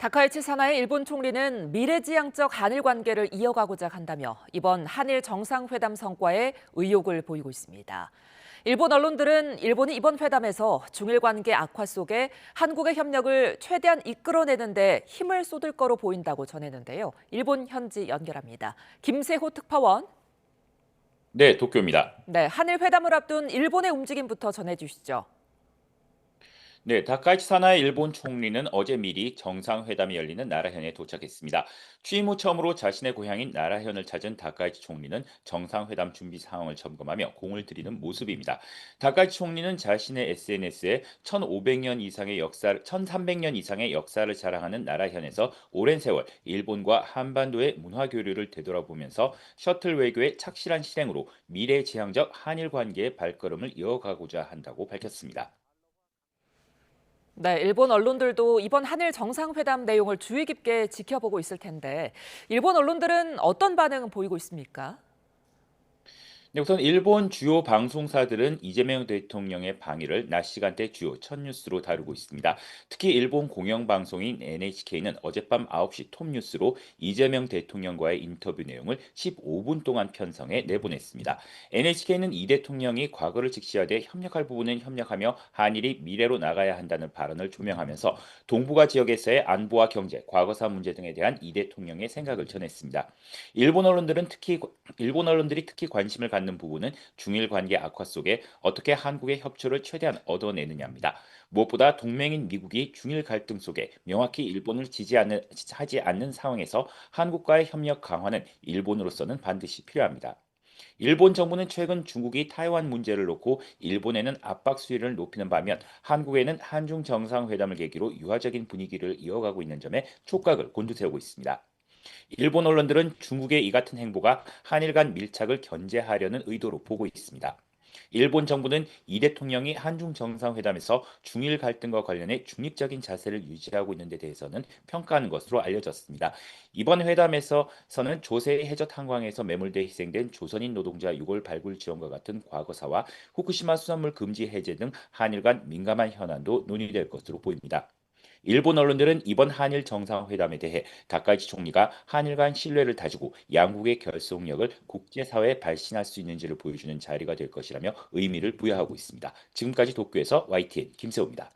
다카이치 사나이 일본 총리는 미래지향적 한일 관계를 이어가고자 한다며 이번 한일 정상회담 성과에 의욕을 보이고 있습니다. 일본 언론들은 일본이 이번 회담에서 중일 관계 악화 속에 한국의 협력을 최대한 이끌어내는 데 힘을 쏟을 거로 보인다고 전했는데요. 일본 현지 연결합니다. 김세호 특파원. 네, 도쿄입니다. 네, 한일 회담을 앞둔 일본의 움직임부터 전해주시죠. 네, 다카이치 사나의 일본 총리는 어제 미리 정상회담이 열리는 나라현에 도착했습니다. 취임 후 처음으로 자신의 고향인 나라현을 찾은 다카이치 총리는 정상회담 준비 상황을 점검하며 공을 들이는 모습입니다. 다카이치 총리는 자신의 SNS에 1500년 이상의 역사, 1300년 이상의 역사를 자랑하는 나라현에서 오랜 세월 일본과 한반도의 문화 교류를 되돌아보면서 셔틀 외교의 착실한 실행으로 미래지향적 한일 관계의 발걸음을 이어가고자 한다고 밝혔습니다. 네, 일본 언론들도 이번 한일 정상회담 내용을 주의 깊게 지켜보고 있을 텐데 일본 언론들은 어떤 반응 보이고 있습니까? 네, 우선 일본 주요 방송사들은 이재명 대통령의 방위를 낮 시간대 주요 첫 뉴스로 다루고 있습니다. 특히 일본 공영방송인 NHK는 어젯밤 9시 톱 뉴스로 이재명 대통령과의 인터뷰 내용을 15분 동안 편성해 내보냈습니다. NHK는 이 대통령이 과거를 직시하되 협력할 부분은 협력하며 한일이 미래로 나가야 한다는 발언을 조명하면서 동북아 지역에서의 안보와 경제, 과거사 문제 등에 대한 이 대통령의 생각을 전했습니다. 일본 언론들이 특히 관심을 갖는 부분은 중일 관계 악화 속에 어떻게 한국의 협조를 최대한 얻어내느냐입니다. 무엇보다 동맹인 미국이 중일 갈등 속에 명확히 일본을 지지하지 않는 상황에서 한국과의 협력 강화는 일본으로서는 반드시 필요합니다. 일본 정부는 최근 중국이 타이완 문제를 놓고 일본에는 압박 수위를 높이는 반면 한국에는 한중 정상회담을 계기로 유화적인 분위기를 이어가고 있는 점에 촉각을 곤두세우고 있습니다. 일본 언론들은 중국의 이 같은 행보가 한일 간 밀착을 견제하려는 의도로 보고 있습니다. 일본 정부는 이 대통령이 한중 정상회담에서 중일 갈등과 관련해 중립적인 자세를 유지하고 있는 데 대해서는 평가하는 것으로 알려졌습니다. 이번 회담에서는 조세의 해저 탄광에서 매몰돼 희생된 조선인 노동자 유골 발굴 지원과 같은 과거사와 후쿠시마 수산물 금지 해제 등 한일 간 민감한 현안도 논의될 것으로 보입니다. 일본 언론들은 이번 한일 정상회담에 대해 다카이치 총리가 한일 간 신뢰를 다지고 양국의 결속력을 국제사회에 발신할 수 있는지를 보여주는 자리가 될 것이라며 의미를 부여하고 있습니다. 지금까지 도쿄에서 YTN 김세호입니다.